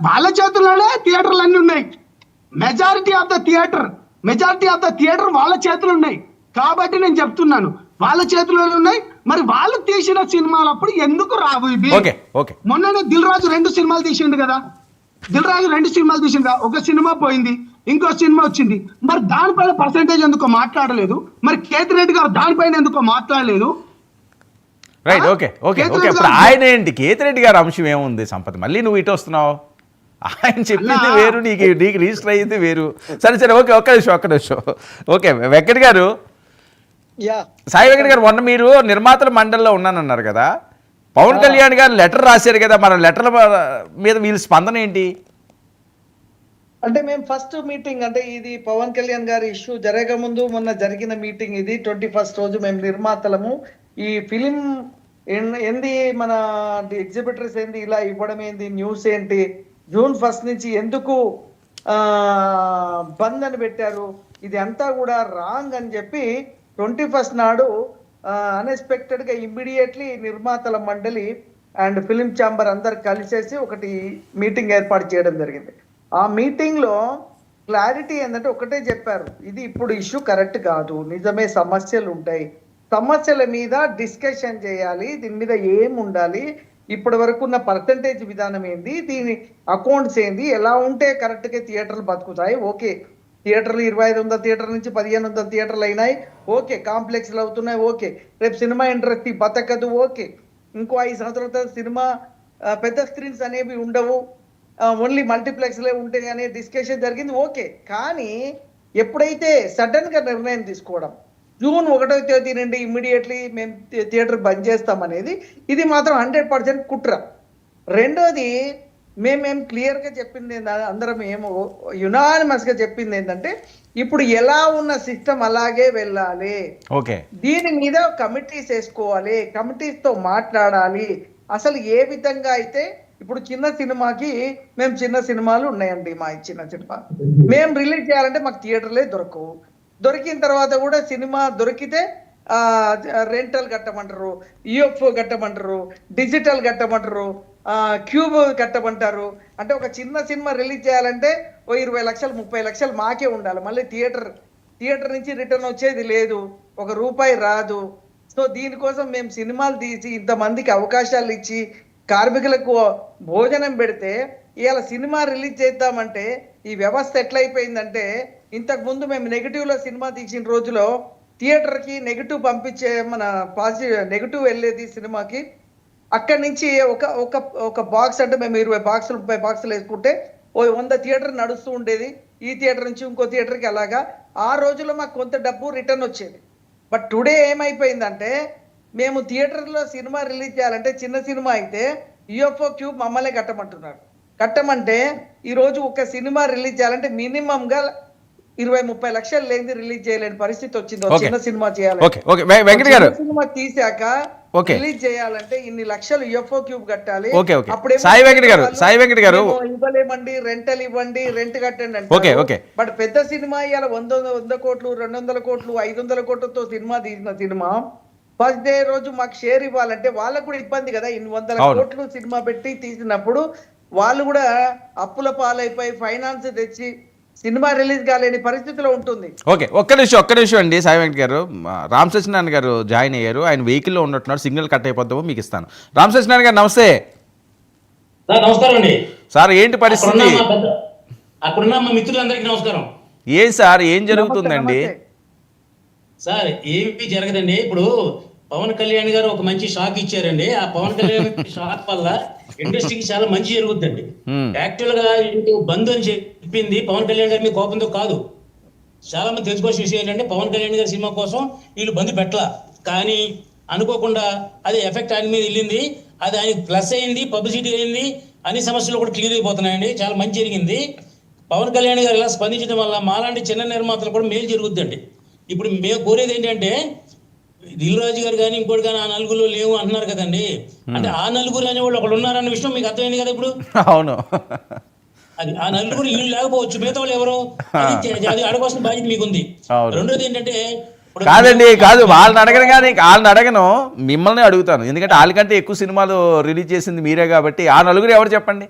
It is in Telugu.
వాళ్ళ చేతుల్లోనే థియేటర్లు అన్ని ఉన్నాయి. మెజారిటీ ఆఫ్ ద థియేటర్ వాళ్ళ చేతులు ఉన్నాయి. కాబట్టి నేను చెప్తున్నాను వాళ్ళ చేతుల్లో ఉన్నాయి. మరి వాళ్ళు తీసిన సినిమాలప్పుడు ఎందుకు రావు ఇవి? మొన్ననే దిల్ రాజు 2 సినిమాలు తీసిండు కదా. ఒక సినిమా పోయింది, ఇంకో సినిమా వచ్చింది. మరి దానిపైన పర్సెంటేజ్ ఎందుకో మాట్లాడలేదు. మరి కేతిరెడ్డి గారు దానిపైన ఎందుకో మాట్లాడలేదు. Right, okay okay okay. ఇప్పుడు ఆయన ఏంటి కేతిరెడ్డి గారు అంశం ఏముంది సంపద? మళ్ళీ నువ్వు ఇటు వస్తున్నావు. ఆయన చెప్పింది వేరు, నీకు రిజిస్టర్ అయ్యింది వేరు. సరే ఓకే, ఒక్క నిమిషం. ఓకే వెంకట్ గారు, సాయి వెంకట్ గారు, మొన్న మీరు నిర్మాతల మండలిలో ఉన్నానన్నారు కదా. పవన్ కళ్యాణ్ గారు లెటర్ రాశారు కదా, మన లెటర్ల మీద వీళ్ళ స్పందన ఏంటి? అంటే మేము ఫస్ట్ మీటింగ్, అంటే ఇది పవన్ కళ్యాణ్ గారి ఇష్యూ జరగక ముందు మొన్న జరిగిన మీటింగ్ ఇది. 21st రోజు మేము నిర్మాతలము ఈ ఫిలిం ఏంది, మన ఎగ్జిబిటర్స్ ఏంది ఇలా ఇవ్వడం ఏంది, న్యూస్ ఏంటి, June 1 నుంచి ఎందుకు బంద్ అని పెట్టారు, ఇది అంతా కూడా రాంగ్ అని చెప్పి 21st నాడు అన్ఎక్స్పెక్టెడ్ గా ఇమ్మీడియట్లీ నిర్మాతల మండలి అండ్ ఫిలిం ఛాంబర్ అందరు కలిసేసి ఒకటి మీటింగ్ ఏర్పాటు చేయడం జరిగింది. ఆ మీటింగ్ లో క్లారిటీ ఏంటంటే ఒకటే చెప్పారు, ఇది ఇప్పుడు ఇష్యూ కరెక్ట్ కాదు, నిజమే సమస్యలు ఉంటాయి, సమస్యల మీద డిస్కషన్ చేయాలి, దీని మీద ఏం ఉండాలి, ఇప్పటి వరకు ఉన్న పర్సంటేజ్ విధానం ఏంది, దీని అకౌంట్స్ ఏంది, ఎలా ఉంటే కరెక్ట్గా థియేటర్లు బతుకుతాయి. ఓకే, థియేటర్లు 2500 థియేటర్ నుంచి 1500 థియేటర్లు అయినాయి, ఓకే, కాంప్లెక్స్లు అవుతున్నాయి, ఓకే, రేపు సినిమా ఇండస్ట్రీ బతకదు, ఓకే, ఇంకో 5 సంవత్సరాల తర్వాత సినిమా పెద్ద స్క్రీన్స్ అనేవి ఉండవు, ఓన్లీ మల్టీప్లెక్స్లే ఉంటాయి అనే డిస్కషన్ జరిగింది. ఓకే, కానీ ఎప్పుడైతే సడన్ గా నిర్ణయం తీసుకోవడం June 1వ తేదీ నుండి ఇమ్మీడియట్లీ మేము థియేటర్ బంద్ చేస్తామనేది, ఇది మాత్రం 100% కుట్ర. రెండోది మేమేం క్లియర్గా చెప్పింది అందరం ఏమో యునానిమస్గా చెప్పింది ఏంటంటే, ఇప్పుడు ఎలా ఉన్న సిస్టమ్ అలాగే వెళ్ళాలి, దీని మీద కమిటీస్ వేసుకోవాలి, కమిటీస్తో మాట్లాడాలి. అసలు ఏ విధంగా అయితే ఇప్పుడు చిన్న సినిమాకి మేము చిన్న సినిమాలు ఉన్నాయండి, మా చిన్న సినిమా మేము రిలీజ్ చేయాలంటే మాకు థియేటర్లే దొరకవు. దొరికిన తర్వాత కూడా సినిమా దొరికితే రెంటల్ కట్టమంటారు, యూఎఫ్ కట్టమంటారు, డిజిటల్ కట్టమంటారు, క్యూబ్ కట్టమంటారు. అంటే ఒక చిన్న సినిమా రిలీజ్ చేయాలంటే ఓ 20 లక్షలు 30 లక్షలు మాకే ఉండాలి. మళ్ళీ థియేటర్ నుంచి రిటర్న్ వచ్చేది లేదు, ₹1 రాదు. సో దీనికోసం మేము సినిమాలు తీసి ఇంతమందికి అవకాశాలు ఇచ్చి కార్మికులకు భోజనం పెడితే ఇవాళ సినిమా రిలీజ్ చేద్దామంటే ఈ వ్యవస్థ ఎట్లయిపోయిందంటే, ఇంతకు ముందు మేము నెగిటివ్లో సినిమా తీసిన రోజులో థియేటర్కి నెగిటివ్ పంపించే మన నెగిటివ్ వెళ్ళేది సినిమాకి. అక్కడి నుంచి ఒక బాక్స్ అంటే మేము 20 బాక్సులు 30 బాక్సులు వేసుకుంటే 100 థియేటర్ నడుస్తూ ఉండేది. ఈ థియేటర్ నుంచి ఇంకో థియేటర్కి అలాగా ఆ రోజుల్లో మాకు కొంత డబ్బు రిటర్న్ వచ్చేది. బట్ టుడే ఏమైపోయిందంటే, మేము థియేటర్లో సినిమా రిలీజ్ చేయాలంటే చిన్న సినిమా అయితే యూఎఫ్ఓ క్యూబ్ మమ్మల్ని కట్టమంటున్నారు. కట్టమంటే ఈరోజు ఒక సినిమా రిలీజ్ చేయాలంటే మినిమంగా 20-30 లక్షలు లేని రిలీజ్ చేయలేని పరిస్థితి వచ్చింది. చిన్న సినిమా చేయాలి, సినిమా తీసాక రిలీజ్ చేయాలంటే ఇన్ని లక్షలు యూఎఫ్ఓ క్యూబ్ కట్టాలి. ఇవ్వలేమండి, రెంటల్ ఇవ్వండి, రెంట్ కట్టండి అంటే. బట్ పెద్ద సినిమా ఇవాళ 100 కోట్లు 200 కోట్లు 500 కోట్లతో సినిమా తీసిన సినిమా ఫస్ట్ డే రోజు మాకు షేర్ ఇవ్వాలంటే వాళ్ళకు కూడా ఇబ్బంది కదా. ఇన్ని 100 కోట్లు సినిమా పెట్టి తీసినప్పుడు వాళ్ళు కూడా అప్పుల పాలైపోయి ఫైనాన్స్ తెచ్చి సినిమా రిలీజ్ కాలేని పరిస్థితిలో ఉంటుంది. ఓకే, ఒక్క నిమిషం అండి. సాయి వెంకట్ గారు, రామ్ సత్యనారాయణ గారు జాయిన్ అయ్యారు, ఆయన వెహికల్లో ఉన్నట్టున్నారు, సిగ్నల్ కట్ అయిపోతామో మీకు ఇస్తాను. రామ్ సత్యనారాయణ గారు నమస్తే. నమస్కారం అండి సార్. ఏంటి పరిస్థితి? అక్కడున్న మా మిత్రులందరికీ నమస్కారం. ఏం సార్, ఏం జరుగుతుందండి? సార్ ఏమి జరగదండి. ఇప్పుడు పవన్ కళ్యాణ్ గారు ఒక మంచి షాక్ ఇచ్చారండి. ఆ పవన్ కళ్యాణ్ షాక్ వల్ల ఇండస్ట్రీకి చాలా మంచి జరుగుతుందండి. యాక్చువల్ గా బంద్ అని చెప్పింది పవన్ కళ్యాణ్ గారి మీద కోపంతో కాదు. చాలా మంది తెలుసుకోవాల్సిన విషయం ఏంటంటే, పవన్ కళ్యాణ్ గారి సినిమా కోసం వీళ్ళు బంద్ పెట్టలా, కానీ అనుకోకుండా అది ఎఫెక్ట్ ఆయన మీద వెళ్ళింది. అది ఆయనకి ప్లస్ అయింది, పబ్లిసిటీ అయింది, అన్ని సమస్యలు కూడా క్లియర్ అయిపోతున్నాయండి. చాలా మంచి జరిగింది. పవన్ కళ్యాణ్ గారు ఇలా స్పందించడం వల్ల మాలాంటి చిన్న నిర్మాతలు కూడా మేలు జరుగుద్దండి. ఇప్పుడు మేము కోరేది ఏంటంటే, దిల్ రాజు గారు కానీ ఇంకోటి కానీ ఆ నలుగురు లేవు అంటున్నారు కదండి. అంటే ఆ నలుగురు అనేవాళ్ళు ఒకళ్ళు ఉన్నారన్న విషయం మీకు అర్థమైంది కదా ఇప్పుడు. అవును, అది ఆ నలుగురు వీళ్ళు లేకపోవచ్చు, మిగతా వాళ్ళు ఎవరు, అది అడగవలసిన బాధ్యత మీకుంది. రెండోది ఏంటంటే, కాదు వాళ్ళని అడగను, కానీ వాళ్ళని మిమ్మల్ని అడుగుతాను. ఎందుకంటే వాళ్ళకంటే ఎక్కువ సినిమాలు రిలీజ్ చేసింది మీరే కాబట్టి. ఆ నలుగురు ఎవరు చెప్పండి?